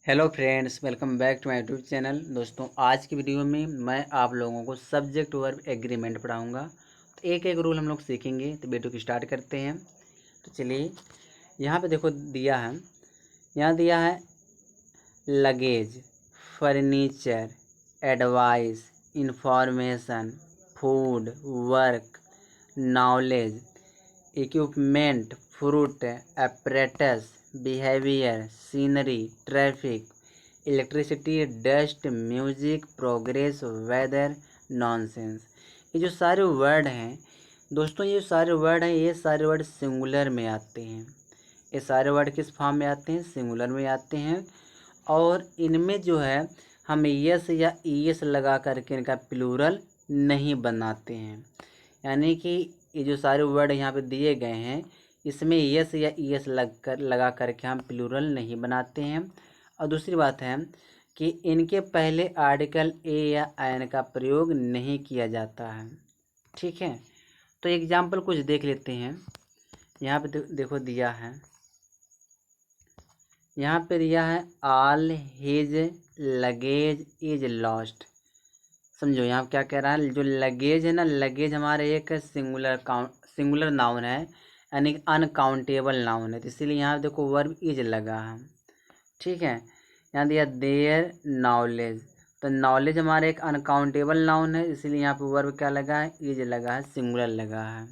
Hello friends, welcome back to my YouTube channel. दोस्तों, आज की वीडियो में मैं आप लोगों को सब्जेक्ट वर्ब एग्रीमेंट पढ़ाऊंगा। तो एक एक रूल हम लोग सीखेंगे। तो वीडियो को स्टार्ट करते हैं। तो चलिए, यहाँ पे देखो दिया है। यहाँ दिया है luggage, furniture, advice, information, food, work, knowledge, equipment, fruit, apparatus, behaviour, scenery, traffic, electricity, dust, music, progress, weather, nonsense. ये जो सारे वर्ड हैं दोस्तों, ये सारे वर्ड हैं, ये सारे वर्ड सिंगुलर में आते हैं। ये सारे वर्ड किस फॉर्म में आते हैं? सिंगुलर में आते हैं। और इनमें जो है हम यस या ईएस लगा करके इनका प्लूरल नहीं बनाते हैं। यानी कि ये जो सारे वर्ड यहाँ पे दिए गए हैं, इसमें यस या ईएस लगा करके हम प्लूरल नहीं बनाते हैं। और दूसरी बात है कि इनके पहले आर्टिकल ए या एन का प्रयोग नहीं किया जाता है। ठीक है, तो एग्जाम्पल कुछ देख लेते हैं। यहाँ पे देखो दिया है, यहाँ पे दिया है all his luggage is lost. समझो यहाँ क्या कह रहा है। जो लगेज है ना, लगेज हमारे एक सिंगुलर नाउन है, यानी अनकाउंटेबल नाउन है। तो इसीलिए यहाँ देखो वर्ब इज लगा है। ठीक है, यहाँ दिया देयर नॉलेज। तो नॉलेज हमारे एक अनकाउंटेबल नाउन है, इसीलिए यहाँ पे वर्ब क्या लगा है? इज लगा है, सिंगुलर लगा है।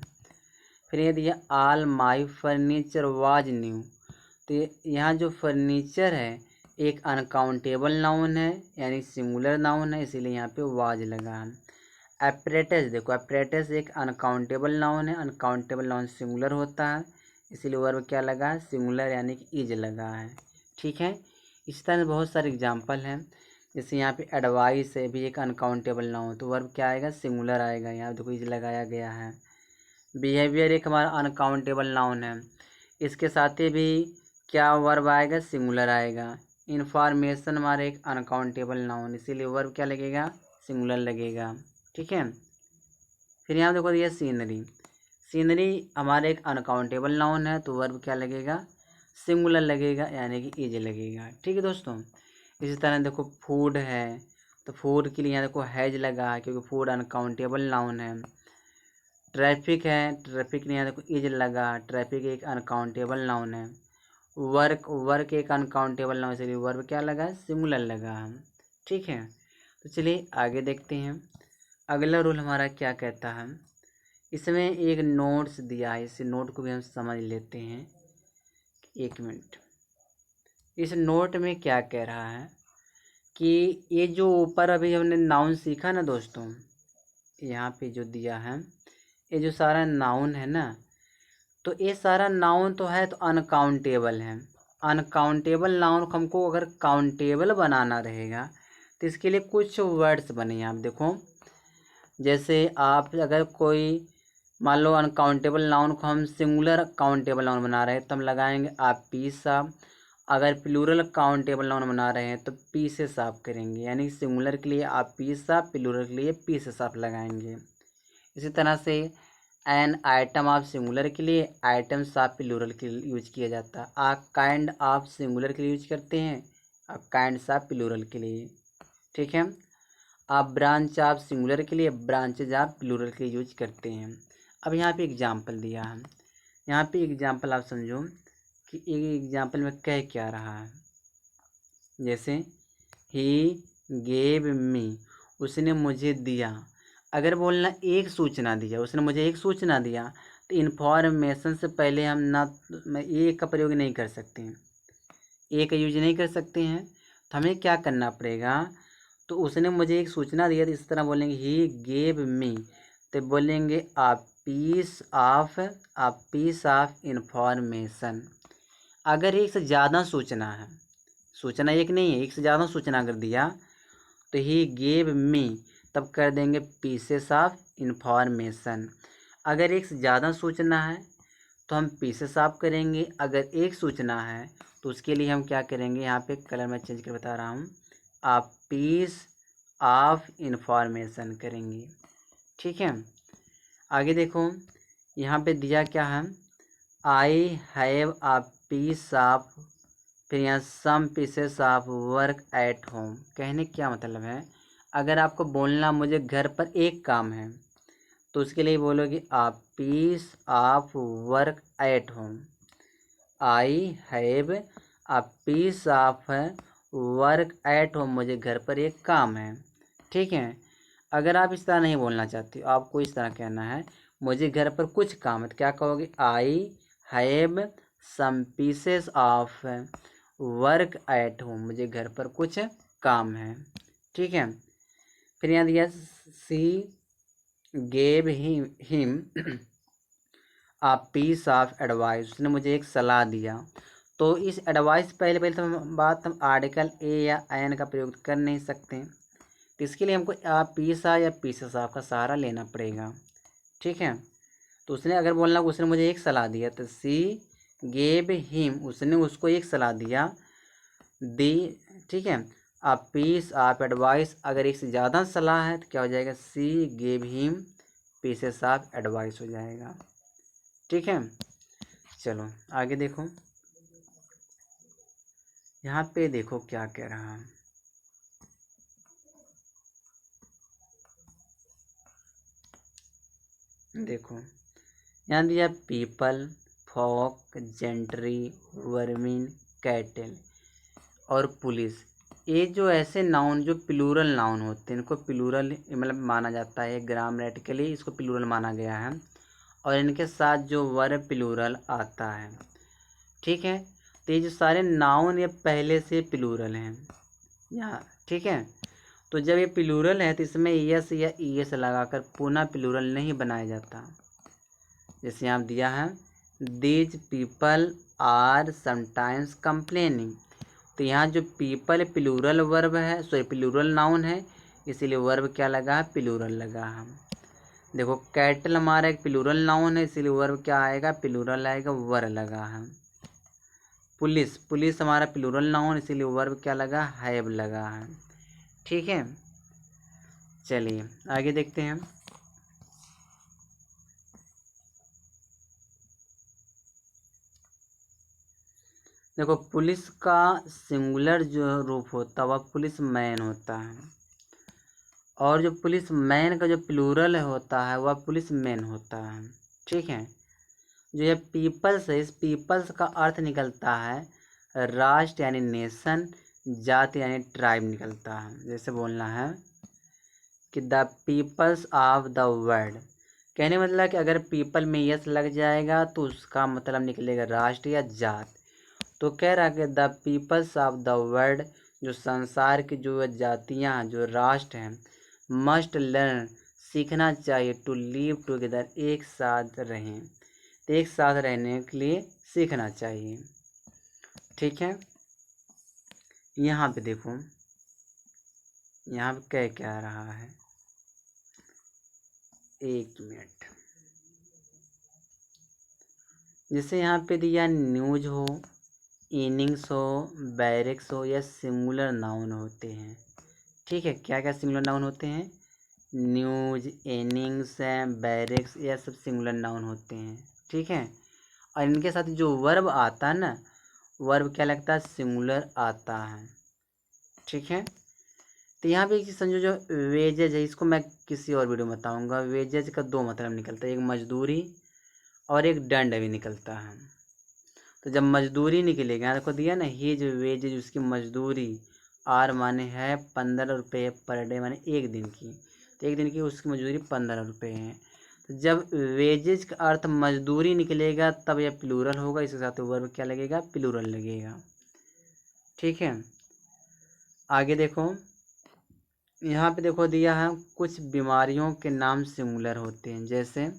फिर ये दिया all my furniture was new. तो यहाँ जो फर्नीचर है एक अनकाउंटेबल नाउन है, यानी सिंगुलर नाउन है, इसीलिए यहाँ पे वाज लगा है। एपरेटस, देखो एपरेटस एक अनकाउंटेबल नाउन है, अनकाउंटेबल नाउन सिंगुलर होता है, इसीलिए वर्ब क्या लगा है? सिंगुलर, यानी कि इज लगा है। ठीक है, इस तरह बहुत सारे एग्जाम्पल हैं। जैसे यहाँ पे एडवाइस है, भी एक अनकाउंटेबल नाउन, तो वर्ब क्या आएगा? सिंगुलर आएगा। यहाँ देखो इज लगाया गया है। बिहेवियर एक हमारा अनकाउंटेबल नाउन है, इसके साथ ही भी क्या वर्ब आएगा? सिंगुलर आएगा। इंफॉर्मेशन हमारा एक अनकाउंटेबल नाउन, इसीलिए वर्ब क्या लगेगा? सिंगुलर लगेगा। ठीक है, फिर यहाँ देखो ये सीनरी। सीनरी हमारा एक अनकाउंटेबल नाउन है, तो वर्ब क्या लगेगा? सिंगुलर लगेगा, यानी कि इज लगेगा। ठीक है दोस्तों, इसी तरह देखो फूड है, तो फूड के लिए यहाँ देखो हैज लगा है, क्योंकि फूड अनकाउंटेबल नाउन है। ट्रैफिक है, ट्रैफिक ने यहाँ देखो इज लगा, ट्रैफिक एक अनकाउंटेबल नाउन है। वर्क, वर्क एक अनकाउंटेबल नाउन, इसलिए वर्ब क्या लगा है? सिंगुलर लगा है। ठीक है, तो चलिए आगे देखते हैं। अगला रूल हमारा क्या कहता है। इसमें एक नोट्स दिया है, इस नोट को भी हम समझ लेते हैं। एक मिनट, इस नोट में क्या कह रहा है कि ये जो ऊपर अभी हमने नाउन सीखा ना दोस्तों, यहाँ पे जो दिया है, ये जो सारा नाउन है ना, तो ये सारा नाउन तो है, तो अनकाउंटेबल है। अनकाउंटेबल नाउन को हमको अगर काउंटेबल बनाना रहेगा, तो इसके लिए कुछ वर्ड्स बने। आप देखो, जैसे आप अगर कोई मान लो अनकाउंटेबल नाउन को हम सिंगुलर काउंटेबल नाउन बना रहे हैं, तो हम लगाएंगे आप पी साफ। अगर प्लूरल काउंटेबल नाउन बना रहे हैं तो पी से साफ करेंगे, यानी सिंगुलर के लिए आप पी साफ, प्लूरल के लिए पी से साफ लगाएंगे। इसी तरह से एन आइटम ऑफ सिंगुलर के लिए आइटम ऑफ प्लूरल के लिए यूज किया जाता है। आ काइंड ऑफ सिंगुलर के लिए यूज करते हैं, आ काइंड ऑफ प्लूरल के लिए। ठीक है, आप ब्रांच ऑफ सिंगुलर के लिए ब्रांचेज ऑफ प्लूरल के लिए यूज करते हैं। अब यहाँ पे एग्जाम्पल दिया है, यहाँ पे एग्जाम्पल आप समझो कि एक एग्जाम्पल में कह क्या रहा है। जैसे ही गेव मी, उसने मुझे दिया। अगर बोलना एक सूचना दिया, उसने मुझे एक सूचना दिया, तो इन्फॉर्मेशन से पहले हम ना एक का प्रयोग नहीं कर सकते हैं, एक का यूज नहीं कर सकते हैं। तो हमें क्या करना पड़ेगा? तो उसने मुझे एक सूचना दिया, तो इस तरह बोलेंगे ही गेव मी, तो बोलेंगे आ पीस ऑफ इंफॉर्मेशन। अगर एक से ज़्यादा सूचना है, सूचना एक नहीं है, एक से ज़्यादा सूचना अगर दिया, तो ही गेव मी, तब कर देंगे पीसेस ऑफ इंफॉर्मेशन। अगर एक से ज़्यादा सूचना है तो हम पीसेस ऑफ करेंगे। अगर एक सूचना है तो उसके लिए हम क्या करेंगे? यहाँ पे कलर में चेंज कर बता रहा हूँ, आप पीस ऑफ इंफॉर्मेशन करेंगे। ठीक है, आगे देखो, यहाँ पे दिया क्या है? I have a piece of फिर यहाँ some pieces of work at home, कहने क्या मतलब है, अगर आपको बोलना मुझे घर पर एक काम है तो उसके लिए बोलोगे a piece of work at home. I have a piece of work at home, मुझे घर पर एक काम है। ठीक है, अगर आप इस तरह नहीं बोलना चाहते हो, आपको इस तरह कहना है मुझे घर पर कुछ काम है, तो क्या कहोगे, I have some pieces of work at home, मुझे घर पर कुछ काम है। ठीक है, फिर यहाँ दिया she gave him a piece of advice, उसने मुझे एक सलाह दिया। तो इस एडवाइस पहले तो हम आर्टिकल ए या एन का प्रयोग कर नहीं सकते, तो इसके लिए हमको आ पीसा या पीसेस ऑफ का सहारा लेना पड़ेगा। ठीक है, तो उसने अगर बोलना उसने मुझे एक सलाह दिया तो सी गेव हिम, उसने उसको एक सलाह दिया दी। ठीक है, आ पीस ऑफ एडवाइस, अगर एक से ज़्यादा सलाह है तो क्या हो जाएगा, सी gave him pieces of advice हो जाएगा। ठीक है, चलो आगे देखो, यहाँ पे देखो क्या कह रहा है। देखो यहाँ दिया people, folk, gentry, vermin, cattle और पुलिस। ये जो ऐसे नाउन जो प्लूरल नाउन होते हैं इनको प्लूरल मतलब माना जाता है, ग्रामेटिकली इसको प्लूरल माना गया है, और इनके साथ जो वर्ब प्लूरल आता है। ठीक है, तो ये जो सारे नाउन ये पहले से प्लूरल हैं यहाँ। ठीक है, तो जब ये प्लूरल है तो इसमें यस या ईएस लगाकर पुनः प्लूरल नहीं बनाया जाता। जैसे यहाँ दिया है these people are sometimes complaining, तो यहाँ जो पीपल प्लूरल वर्ब है, सॉरी प्लूरल नाउन है, इसीलिए वर्ब क्या लगा है, प्लूरल लगा है। देखो कैटल हमारा एक प्लूरल नाउन है, इसीलिए वर्ब क्या आएगा, प्लूरल आएगा, वर लगा है। पुलिस, पुलिस हमारा प्लूरल नाउन, इसीलिए वर्ब क्या लगा, हैव लगा है। ठीक है, चलिए आगे देखते हैं। देखो पुलिस का सिंगुलर जो रूप होता है वह पुलिस मैन होता है, और जो पुलिस मैन का जो प्लूरल होता है वह पुलिस मैन होता है। ठीक है, जो ये पीपल्स है, इस पीपल्स का अर्थ निकलता है राष्ट्र यानी नेशन, जाति यानी ट्राइब निकलता है। जैसे बोलना है कि the peoples of the world, कहने मतलब कि अगर पीपल में यस लग जाएगा तो उसका मतलब निकलेगा राष्ट्र या जात। तो कह रहा है कि the peoples of the world, जो संसार की जो जातियाँ जो राष्ट्र हैं, मस्ट लर्न सीखना चाहिए, टू लिव टुगेदर एक साथ रहें, तो एक साथ रहने के लिए सीखना चाहिए। ठीक है, यहाँ पे देखो यहाँ पे कह क्या रहा है, एक मिनट। जैसे यहाँ पे दिया न्यूज हो, इनिंग्स हो, बैरिक्स हो, या सिंगुलर नाउन होते हैं। ठीक है, क्या क्या सिंगुलर नाउन होते हैं, न्यूज, इनिंग्स, बैरिक्स, यह सब सिंगुलर नाउन होते हैं। ठीक है, और इनके साथ जो वर्ब आता है ना, वर्ब क्या लगता है, सिंगुलर आता है। ठीक है, तो यहाँ पे एक चीज़ समझो, जो वेजेज है इसको मैं किसी और वीडियो में बताऊँगा। वेजेज का दो मतलब निकलता है, एक मजदूरी और एक दंड भी निकलता है। तो जब मजदूरी निकलेगा, यहाँ देखो दिया ना हीज वेजेज, उसकी मजदूरी, आर माने है 15 रुपये पर डे, माने एक दिन की, तो एक दिन की उसकी मजदूरी 15 रुपये है। तो जब वेजेज का अर्थ मजदूरी निकलेगा तब यह प्लूरल होगा, इसके साथ वर्ब क्या लगेगा, प्लूरल लगेगा। ठीक है, आगे देखो, यहाँ पे देखो दिया है कुछ बीमारियों के नाम सिंगुलर होते हैं, जैसे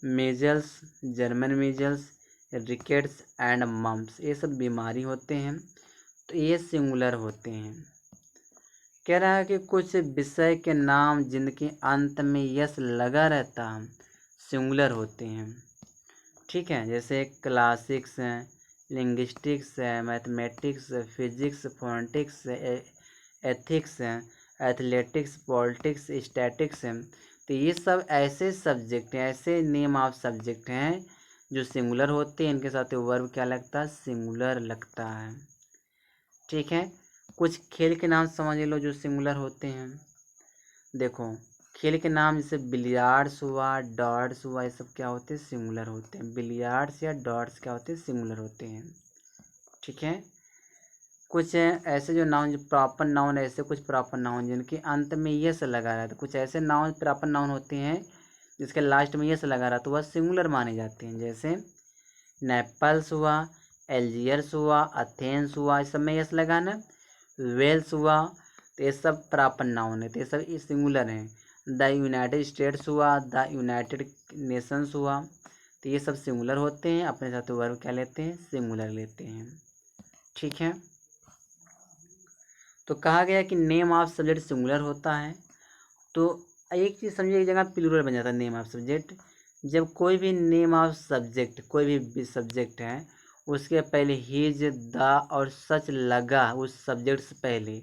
measles, German measles, rickets and mumps, ये सब बीमारी होते हैं, तो ये सिंगुलर होते हैं। कह रहा है कि कुछ विषय के नाम जिनके अंत में यस लगा रहता है सिंगुलर होते हैं। ठीक है, जैसे क्लासिक्स हैं, लिंग्विस्टिक्स है, मैथमेटिक्स, फिजिक्स, फोनेटिक्स, एथिक्स हैं, एथलेटिक्स, पॉलिटिक्स, स्टैटिक्स हैं। तो ये सब ऐसे सब्जेक्ट हैं, ऐसे नेम ऑफ सब्जेक्ट हैं जो सिंगुलर होते हैं इनके साथ वर्ब क्या लगता है, सिंगुलर लगता है। ठीक है, कुछ खेल के नाम समझ लो जो सिंगुलर होते हैं। देखो खेल के नाम जैसे बिलियार्ड्स हुआ, डॉट्स हुआ, ये सब क्या होते हैं, सिंगुलर होते हैं। बिलियार्ड्स या डॉट्स क्या होते हैं, सिंगुलर होते हैं। ठीक है, कुछ ऐसे जो नाउन, जो प्रॉपर नाउन, ऐसे कुछ प्रॉपर नाउन जिनके अंत में यस लगा रहा है, तो कुछ ऐसे नाउन प्रॉपर नाउन होते हैं जिसके लास्ट में यस लगा रहा तो वह सिंगुलर माने जाते हैं। जैसे नेपल्स हुआ, एल्जियर्स हुआ, अथेंस हुआ, इस सब में यस लगा ना। वेल्स हुआ, तो ये सब प्रॉपर नाउन है, तो ये सब सिंगुलर हैं। द यूनाइटेड स्टेट्स हुआ, द यूनाइटेड नेशंस हुआ, तो ये सब सिंगुलर होते हैं। अपने साथ वर्ब क्या लेते हैं, सिंगुलर लेते हैं। ठीक है, तो कहा गया कि नेम ऑफ सब्जेक्ट सिंगुलर होता है। तो एक चीज़ समझिए, एक जगह प्लूरल बन जाता है नेम ऑफ सब्जेक्ट। जब कोई भी नेम ऑफ सब्जेक्ट, कोई भी सब्जेक्ट है, उसके पहले हिज, द और सच लगा उस सब्जेक्ट से पहले,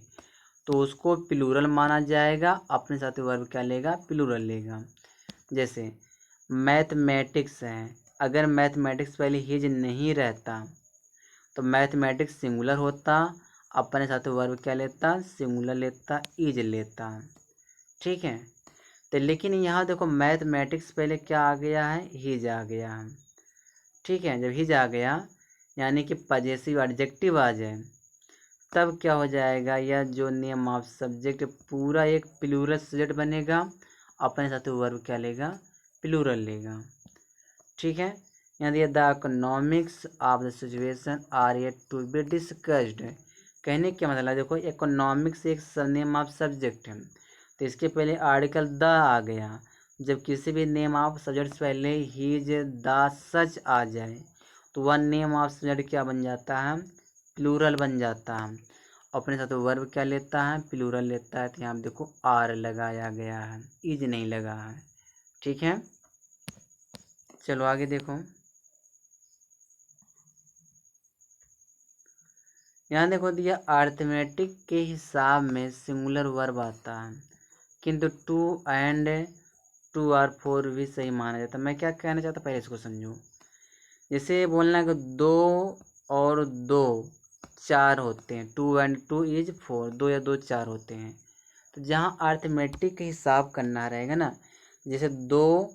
तो उसको प्लूरल माना जाएगा। अपने साथ वर्ब क्या लेगा, प्लूरल लेगा। जैसे मैथमेटिक्स है, अगर मैथमेटिक्स पहले हिज नहीं रहता तो मैथमेटिक्स सिंगुलर होता। अपने साथ वर्ब क्या लेता, सिंगुलर लेता, इज लेता। ठीक है, तो लेकिन यहाँ देखो मैथमेटिक्स पहले क्या आ गया है, हिज आ गया है। ठीक है, जब हिज आ गया यानी कि पजेसिव एडजेक्टिव आ जाए, तब क्या हो जाएगा, यह जो नेम ऑफ सब्जेक्ट पूरा एक प्लूरल सब्जेक्ट बनेगा। अपने साथ वर्ब क्या लेगा, प्लूरल लेगा। ठीक है, यहाँ दिया the economics of the situation are yet to be discussed. कहने क्या मतलब, देखो इकोनॉमिक्स एक नेम ऑफ सब्जेक्ट है, तो इसके पहले आर्टिकल द आ गया। जब किसी भी नेम ऑफ सब्जेक्ट से पहले हिज, द, सच आ जाए तो वह नेम ऑफ सब्जेक्ट क्या बन जाता है, प्लूरल बन जाता है। अपने साथ वर्ब क्या लेता है, प्लूरल लेता है। तो यहाँ देखो आर लगाया गया है, इज नहीं लगा है। ठीक है, चलो आगे देखो। यहाँ देखो दिया अर्थमेटिक के हिसाब में सिंगुलर वर्ब आता है, किंतु टू एंड टू और फोर भी सही माना जाता है। मैं क्या कहना चाहता पहले इसको समझो। जैसे बोलना कि दो और दो चार होते हैं, two and two is four, दो या दो चार होते हैं। तो जहाँ अर्थमेटिक के हिसाब करना रहेगा ना, जैसे दो,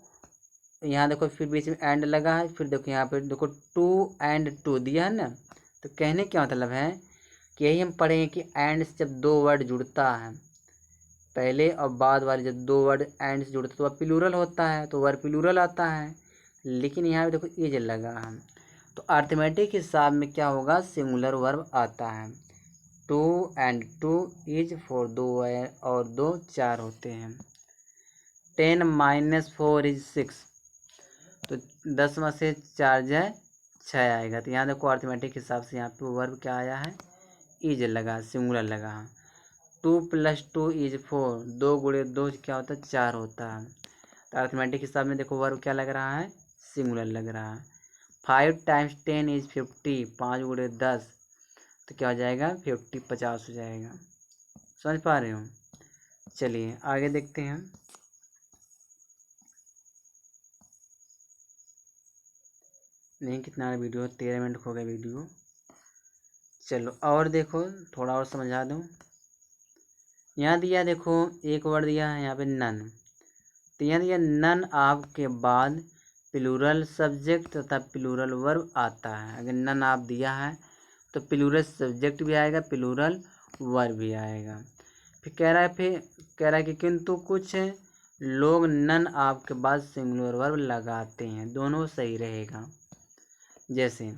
यहाँ देखो फिर बीच में एंड लगा है, फिर देखो यहाँ पे देखो टू एंड टू दिया है ना। तो कहने क्या मतलब है कि यही हम पढ़ेंगे कि एंड से जब दो वर्ड जुड़ता है, पहले और बाद वाले जब दो वर्ड एंड से जुड़ते हैं तो वह प्लूरल होता है, तो वर्ड प्लूरल आता है। लेकिन यहाँ पे देखो इज लगा है, तो अर्थमेटिक हिसाब में क्या होगा, सिंगुलर वर्ब आता है। Two and two is four, दो और दो चार होते हैं। 10 - 4 इज 6, तो 10 में से 4 जाए 6 आएगा। तो यहाँ देखो अर्थमेटिक हिसाब से यहाँ पे वर्ब क्या आया है, इज लगा, सिंगुलर लगा। 2 + 2 इज 4, 2 गुणे 2 क्या होता है, 4 होता है। तो अर्थमेटिक हिसाब में देखो वर्ब क्या लग रहा है, सिंगुलर लग रहा है। 5 × 10 इज 50, 5 गुणे 10, तो क्या हो जाएगा, 50, 50 हो जाएगा। समझ पा रहे हो। चलिए आगे देखते हैं। नहीं कितना वीडियो, 13 मिनट हो गया वीडियो। चलो और देखो, थोड़ा और समझा दूँ। यहाँ दिया देखो एक वर्ड दिया है यहाँ पे नन, तो यहाँ दिया नन आप के बाद प्लूरल सब्जेक्ट तथा प्लूरल वर्ब आता है। अगर नन आप दिया है तो प्लूरल सब्जेक्ट भी आएगा, प्लूरल वर्ब भी आएगा। फिर कह रहा है कि किंतु कुछ लोग नन आप के बाद सिंगुलर वर्ब लगाते हैं, दोनों सही रहेगा। जैसे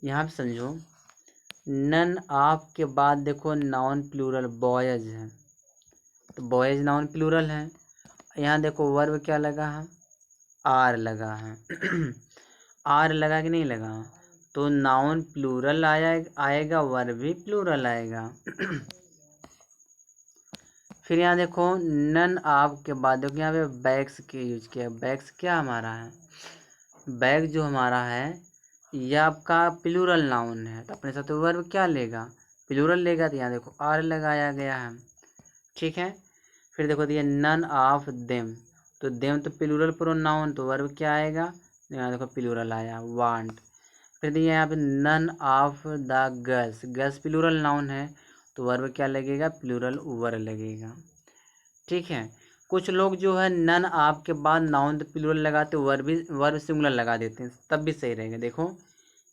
यहाँ पे समझो, नन ऑफ के बाद देखो नाउन प्लूरल बॉयज है, तो बॉयज नाउन प्लूरल है। यहाँ देखो वर्ब क्या लगा है, आर लगा है। आर लगा कि नहीं लगा, तो नाउन प्लूरल आएगा, वर्ब भी प्लूरल आएगा। फिर यहाँ देखो नन ऑफ के बाद देखो यहाँ पे बैग्स के यूज किया। बैग्स क्या हमारा है, बैग जो हमारा है यह आपका प्लूरल नाउन है, तो अपने साथ वर्ब क्या लेगा, प्लूरल लेगा। तो यहाँ देखो आर लगाया गया है। ठीक है, फिर देखो दिया नन ऑफ देम, तो देम तो प्लूरल प्रोनाउन, तो वर्ब क्या आएगा, यहाँ देखो प्लूरल आया वांट। फिर दिया यहाँ पे none of the girls, girls plural noun है तो वर्ब क्या लगेगा, प्लूरल वर लगेगा। ठीक है, कुछ लोग जो है नन ऑफ के बाद नाउन तो प्लूरल लगाते, वर्ब सिंगुलर लगा देते हैं, तब भी सही रहेगा। देखो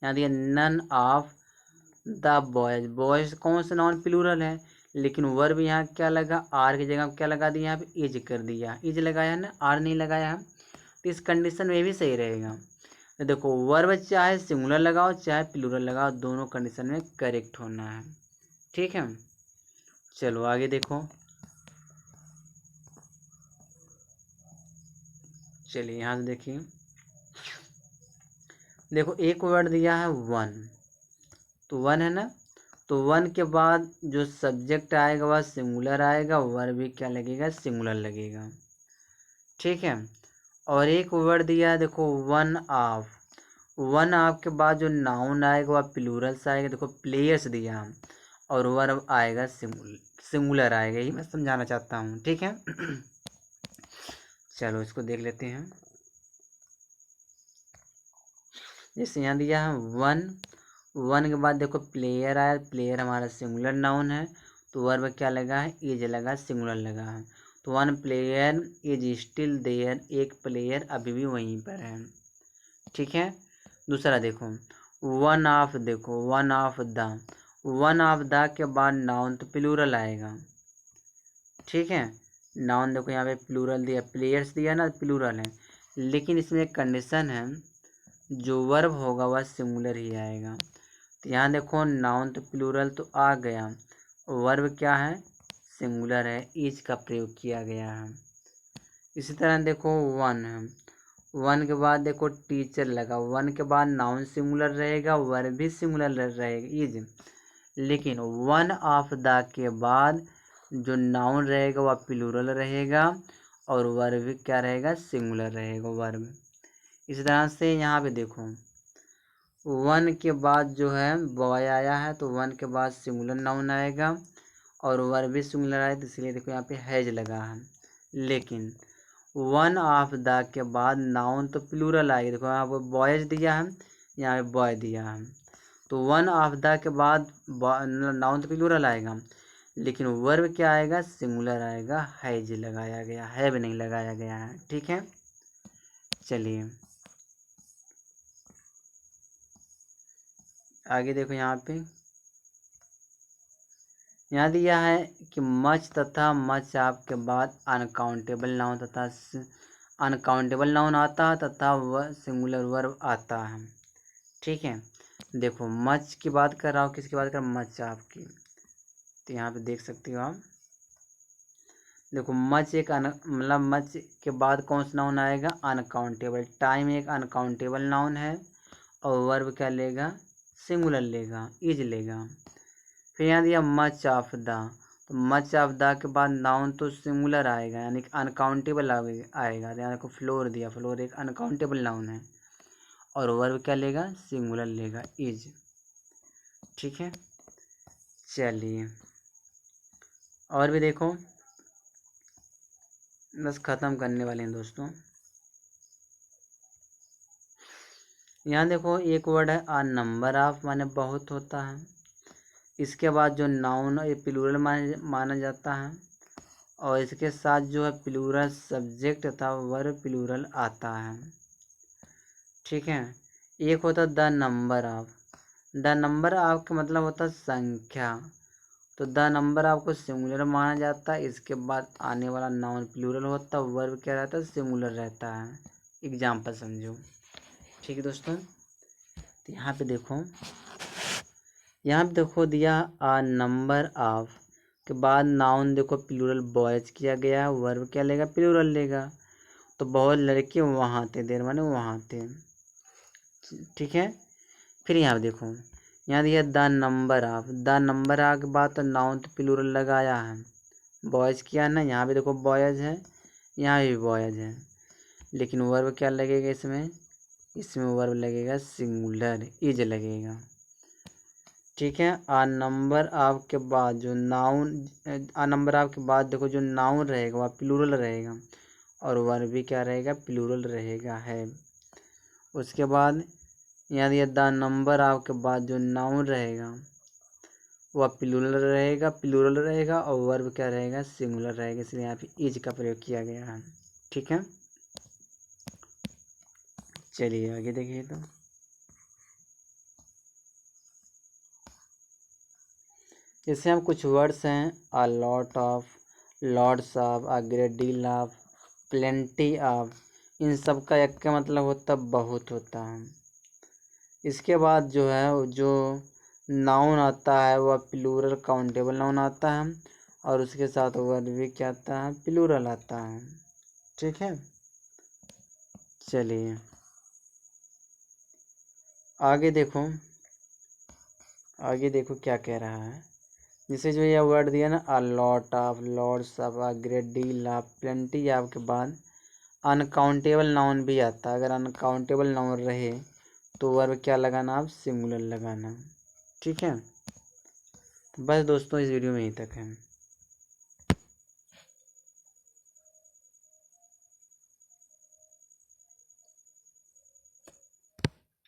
यहाँ दिया none of the boys, boys कौन सा नाउन प्लूरल है, लेकिन वर्ब यहाँ क्या लगा, आर की जगह क्या लगा दिया, यहाँ पे इज कर दिया, इज लगाया है ना, आर नहीं लगाया है, तो इस कंडीशन में भी सही रहेगा। तो देखो वर्ब चाहे सिंगुलर लगाओ चाहे प्लूरल लगाओ, दोनों कंडीशन में करेक्ट होना है। ठीक है, चलो आगे देखो। चलिए यहाँ से देखिए, देखो एक वर्ड दिया है वन, तो वन है ना, तो वन के बाद जो सब्जेक्ट आएगा वह सिंगुलर आएगा, वर्ब भी क्या लगेगा, सिंगुलर लगेगा। ठीक है, और एक वर्ड दिया है देखो वन ऑफ, वन ऑफ के बाद जो नाउन आएगा वह प्लूरल से आएगा, देखो प्लेयर्स दिया है, और वर्ब आएगा सिंगुलर आएगा, यही मैं समझाना चाहता हूँ। ठीक है चलो इसको देख लेते हैं। जैसे यहाँ दिया है वन, वन के बाद देखो प्लेयर आया, प्लेयर हमारा सिंगुलर नाउन है तो वर्ब क्या लगा है, इज लगा, सिंगुलर लगा है, तो one player is still there, एक प्लेयर अभी भी वहीं पर है। ठीक है, दूसरा देखो वन ऑफ, देखो one of the, one of the के बाद नाउन तो प्लूरल आएगा। ठीक है, नाउन देखो यहाँ पे प्लूरल दिया, प्लेयर्स दिया ना, प्लूरल है, लेकिन इसमें एक कंडीशन है, जो वर्ब होगा वह सिंगुलर ही आएगा। तो यहाँ देखो नाउन तो प्लूरल तो आ गया, वर्ब क्या है, सिंगुलर है, इज का प्रयोग किया गया है। इसी तरह देखो वन है, वन के बाद देखो टीचर लगा, वन के बाद नाउन सिंगुलर रहेगा, वर्ब भी सिंगुलर रहेगा इज, लेकिन वन ऑफ द के बाद जो नाउन रहेगा वह प्लूरल रहेगा, और वर्ब क्या रहेगा, सिंगुलर रहेगा वर्ब। इस तरह से यहाँ पे देखो वन के बाद जो है बॉय आया है, तो वन के बाद सिंगुलर नाउन आएगा और वर्ब भी सिंगुलर आए, तो इसलिए देखो यहाँ पे हैज लगा है। लेकिन वन ऑफ द के बाद नाउन तो प्लूरल आएगी, देखो यहाँ पर बॉयज दिया है, यहाँ पे बॉय दिया है, तो वन ऑफ द के बाद नाउन तो प्लूरल आएगा, लेकिन वर्ब क्या आएगा, सिंगुलर आएगा, हैज लगाया गया, हैव नहीं लगाया गया है। ठीक है, चलिए आगे देखो, यहाँ दिया है कि मच तथा मच ऑफ के बाद अनकाउंटेबल नाउन तथा अनकाउंटेबल नाउन आता है तथा वह सिंगुलर वर्ब आता है। ठीक है, देखो मच की बात कर रहा हूँ, किसकी बात कर रहा हूँ, मच ऑफ की, तो यहाँ पे देख सकते हो आप, देखो मच एक मतलब मच के बाद कौन सा नाउन आएगा, अनकाउंटेबल, टाइम एक अनकाउंटेबल नाउन है और वर्ब क्या लेगा, सिंगुलर लेगा, इज लेगा। फिर यहाँ दिया मच ऑफ द, तो मच ऑफ द के बाद नाउन तो सिंगुलर आएगा, यानी कि अनकाउंटेबल आएगा। यहाँ देखो फ्लोर दिया, फ्लोर एक अनकाउंटेबल नाउन है और वर्ब क्या लेगा, सिंगुलर लेगा, इज। ठीक है, चलिए और भी देखो, बस ख़त्म करने वाले हैं दोस्तों। यहाँ देखो एक वर्ड है आ नंबर ऑफ, माने बहुत होता है, इसके बाद जो नाउन ये प्लूरल माना जाता है और इसके साथ जो है प्लूरल सब्जेक्ट तथा वर्ब प्लूरल आता है। ठीक है, एक होता है the number of, the number of का मतलब होता है संख्या, तो द नंबर ऑफ को सिंगुलर माना जाता है, इसके बाद आने वाला नाउन प्लूरल होता है, वर्ब क्या रहता है, सिंगुलर रहता है। एग्जाम्पल समझो। ठीक है दोस्तों, तो यहाँ पे देखो, यहाँ पे देखो दिया आ नंबर ऑफ के बाद नाउन देखो प्लूरल बॉयज किया गया है, वर्ब क्या लेगा, प्लूरल लेगा, तो बहुत लड़के वहाँ थे, देर माने वहाँ थे। ठीक है, फिर यहाँ पे देखो, यहाँ दिया the number of, the number of के बाद तो नाउन तो प्लूरल लगाया है, बॉयज किया ना, यहाँ पे देखो बॉयज है, यहाँ भी बॉयज है, लेकिन वर्ब क्या लगेगा इसमें, इसमें वर्ब लगेगा सिंगुलर, इज लगेगा। ठीक है, आ नंबर ऑफ के बाद जो नाउन, आ नंबर ऑफ के बाद देखो जो नाउन रहेगा वह प्लूरल रहेगा और वर्ब भी क्या रहेगा, प्लूरल रहेगा, है। उसके बाद यहाँ दिया द नंबर ऑफ के बाद जो नाउन रहेगा वह प्लूरल रहेगा और वर्ब क्या रहेगा, सिंगुलर रहेगा, इसलिए यहाँ पे इज का प्रयोग किया गया है। ठीक है, चलिए आगे देखिए। तो जैसे हम कुछ वर्ड्स हैं, a lot of, lots of, a great deal of, plenty of, इन सब का एक का मतलब होता बहुत होता है। इसके बाद जो है जो नाउन आता है वह प्लूरल काउंटेबल नाउन आता है और उसके साथ वर्ड भी क्या आता है, प्लूरल आता है। ठीक है, चलिए आगे देखो, आगे देखो क्या कह रहा है। जैसे जो यह वर्ड दिया ना, अ lot of, lots of, a great deal of, plenty of के बाद अनकाउंटेबल नाउन भी आता है। अगर अनकाउंटेबल नाउन रहे तो वर्ब क्या लगाना, आप सिंगुलर लगाना। ठीक है, तो बस दोस्तों इस वीडियो में यहीं तक है।